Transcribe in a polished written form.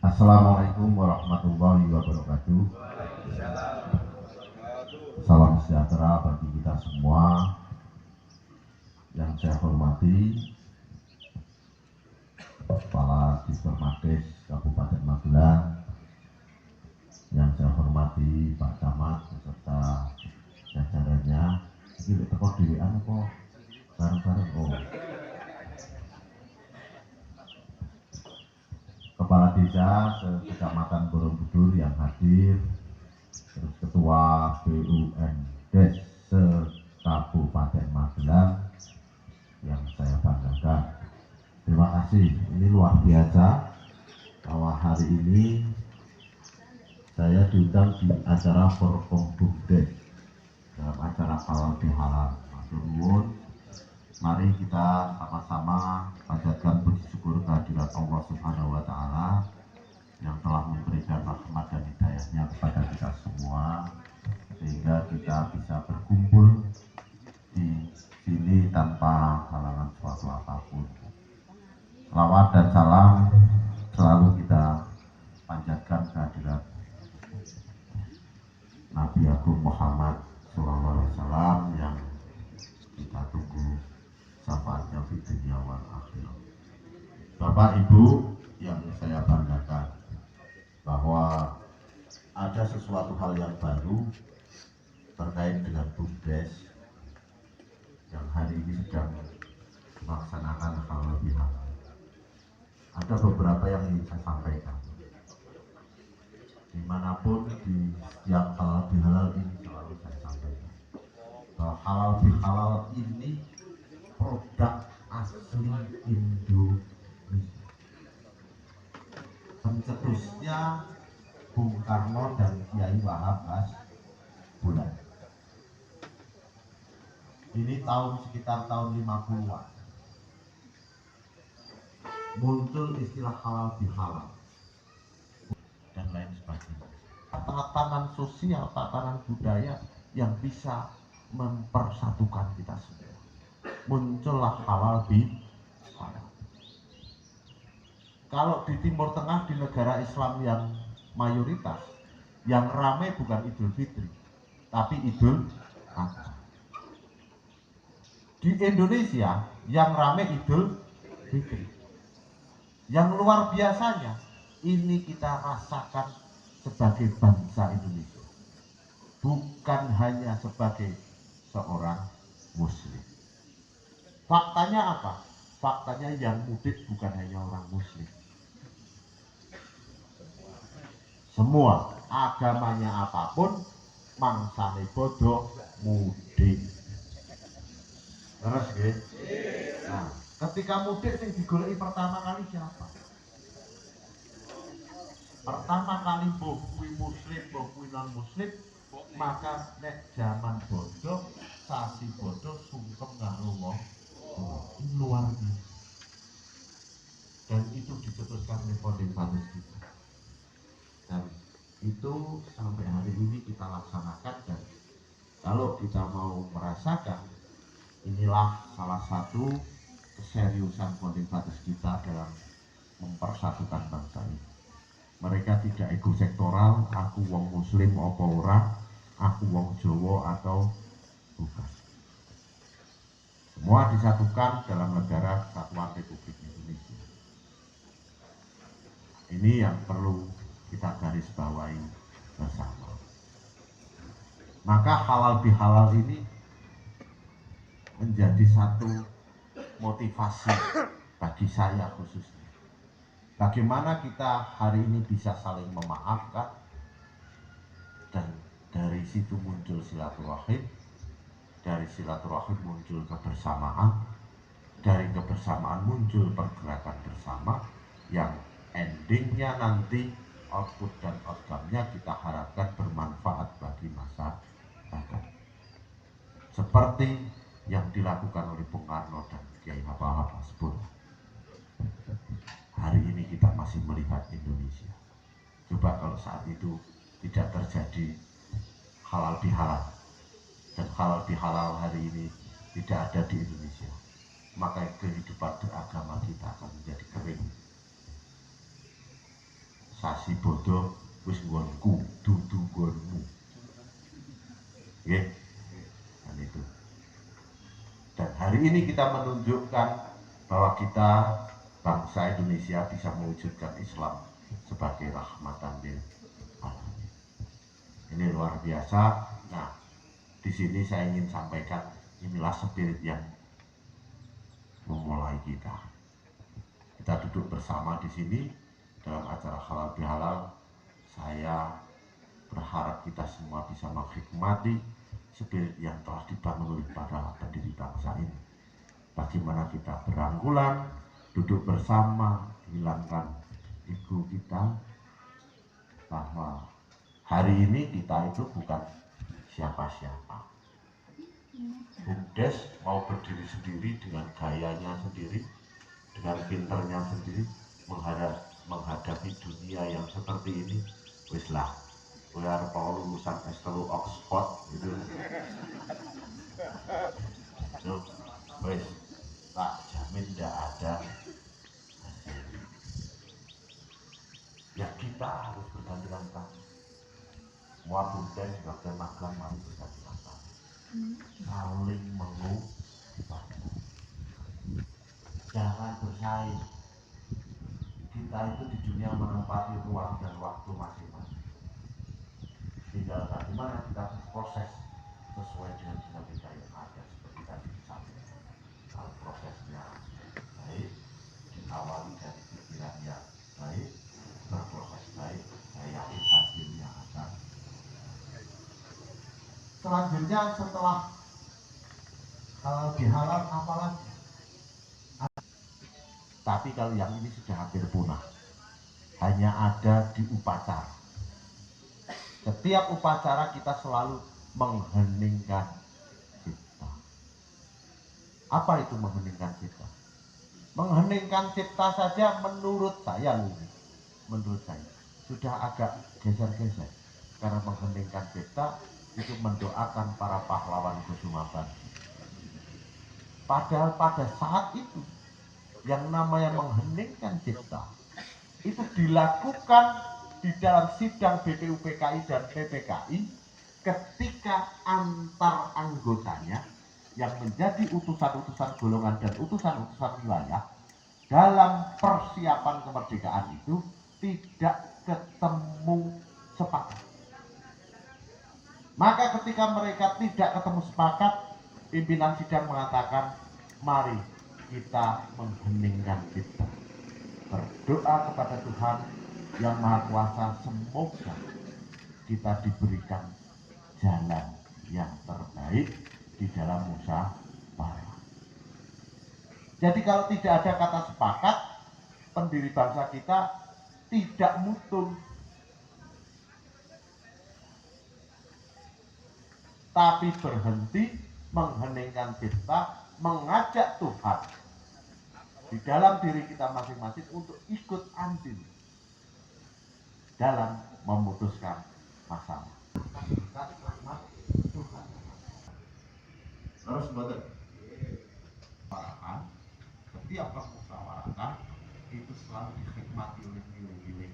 Assalamualaikum warahmatullahi wabarakatuh. Salam sejahtera bagi kita semua. Yang saya hormati Kepala Dispermakes Kabupaten Magelang, yang saya hormati Pak Camat beserta jajarannya. Ini teko dhewean apa bareng-bareng? Oh. Kepala Desa Kecamatan Borobudur yang hadir, terus Ketua BUMDes se-Kabupaten Magelang yang saya banggakan. Terima kasih, ini luar biasa bahwa hari ini saya diundang di acara Forkombumdes dalam acara halal bihalal. Matur nuwun, mari kita sama-sama panjatkan puji syukur kehadirat Allah Subhanahu wa Ta'ala yang telah memberikan rahmat dan hidayahnya kepada kita semua, sehingga kita bisa berkumpul di sini tanpa halangan suatu apapun. Selawat dan salam selalu kita panjatkan kehadirat Nabi Agung Muhammad SAW yang kita tunggu syafaatnya di dunia wal akhirah. Bapak Ibu yang saya banggakan, bahwa ada sesuatu hal yang baru terkait dengan BUMDes yang hari ini sedang melaksanakan halal bihalal. Ada beberapa yang ingin saya sampaikan. Dimanapun di setiap halal bihalal ini selalu saya sampaikan bahwa halal bihalal ini produk asli Indonesia. Pencetusnya Bung Karno dan Kiai Wahab Bulan. Ini sekitar tahun 50-an. Muncul istilah halal bihalal dan lain sebagainya. Tatanan sosial, tatanan budaya yang bisa mempersatukan kita semua. Muncullah halal bihalal. Kalau di Timur Tengah, di negara Islam yang mayoritas, yang ramai bukan Idul Fitri, tapi Idul Adha. Di Indonesia, yang ramai Idul Fitri. Yang luar biasanya, ini kita rasakan sebagai bangsa Indonesia, bukan hanya sebagai seorang Muslim. Faktanya apa? Faktanya yang mudik bukan hanya orang Muslim. Semua agamanya apapun, mangsane bodoh mudik. Terus gitu. Nah, ketika mudik yang digoleki pertama kali siapa? Pertama kali mbok kuwi Muslim, mbok kuwi non Muslim, maka nek zaman bodoh, sasi bodoh sungkem karo wong luar biasa. Dan itu dicetuskan oleh founding fathers kita. Dan itu sampai hari ini kita laksanakan, dan kalau kita mau merasakan, inilah salah satu keseriusan founding fathers kita dalam mempersatukan bangsa ini. Mereka tidak ego sektoral, aku wong Muslim apa ora, aku wong Jawa atau bukan. Semua disatukan dalam negara Kesatuan Republik Indonesia. Ini yang perlu kita garis bawahi bersama. Maka halal bihalal ini menjadi satu motivasi bagi saya khususnya. Bagaimana kita hari ini bisa saling memaafkan, dan dari situ muncul silaturahim, dari silaturahim muncul kebersamaan, dari kebersamaan muncul pergerakan bersama yang endingnya nanti output dan outcome-nya kita harapkan bermanfaat bagi masyarakat. Seperti yang dilakukan oleh Bung Karno dan Kiai Wahab Bulan. Hari ini kita masih melihat Indonesia. Coba kalau saat itu tidak terjadi halal bihalal, dan halal bihalal hari ini tidak ada di Indonesia, maka kehidupan beragama kita akan menjadi kering. sasi bodoh wis nggonku dudu nggonmu. Nggih. Dan itu. Dan hari ini kita menunjukkan bahwa kita bangsa Indonesia bisa mewujudkan Islam sebagai rahmatan lil alamin. Ini luar biasa. Nah, di sini saya ingin sampaikan inilah spirit yang memulai kita. Kita duduk bersama di sini dalam acara halal bihalal. Saya berharap kita semua bisa menghikmati spirit yang telah dibangun oleh para pendiri bangsa ini. Bagaimana kita berangkulan, duduk bersama, hilangkan ego kita, bahwa hari ini kita itu bukan siapa-siapa. Bumdes mau berdiri sendiri dengan gayanya sendiri, dengan pinternya sendiri, menghadapi dunia yang seperti ini. Wis lah, kowe arep lulusan S3 Oxford gitu. Wis tak jamin tidak ada hasil. Ya kita harus bergandengan tangan. Semua bumdes juga magang mari bergandengan tangan. Saling mengubah. Jangan bersaing. Kita itu di dunia menempati ruang dan waktu masing-masing. Tinggal bagaimana kita proses sesuai dengan dinamika yang ada seperti tadi disampaikan. Kalau prosesnya baik, diawali dari pikiran yang baik, berproses baik, saya yakin hasilnya akan. Selanjutnya setelah halal bihalal apalagi? Tapi kalau yang ini sudah hampir punah, hanya ada di upacara. Setiap upacara kita selalu mengheningkan cipta. Apa itu mengheningkan cipta? Mengheningkan cipta saja menurut saya sudah agak geser-geser. Karena mengheningkan cipta itu mendoakan para pahlawan Kusuma Bakti. Padahal pada saat itu yang namanya mengheningkan cipta itu dilakukan di dalam sidang BPUPKI dan PPKI ketika antar anggotanya yang menjadi utusan-utusan golongan dan utusan-utusan wilayah dalam persiapan kemerdekaan itu tidak ketemu sepakat. Maka ketika mereka tidak ketemu sepakat, pimpinan sidang mengatakan, mari kita mengheningkan cipta. Berdoa kepada Tuhan yang Maha Kuasa, semoga kita diberikan jalan yang terbaik di dalam musyawarah. Jadi kalau tidak ada kata sepakat, pendiri bangsa kita tidak mutung, tapi berhenti mengheningkan cipta, mengajak Tuhan di dalam diri kita masing-masing untuk ikut andil dalam memutuskan masalah. Terus betul. Setiap permusyawaratan itu selalu dihikmati oleh nilai-nilai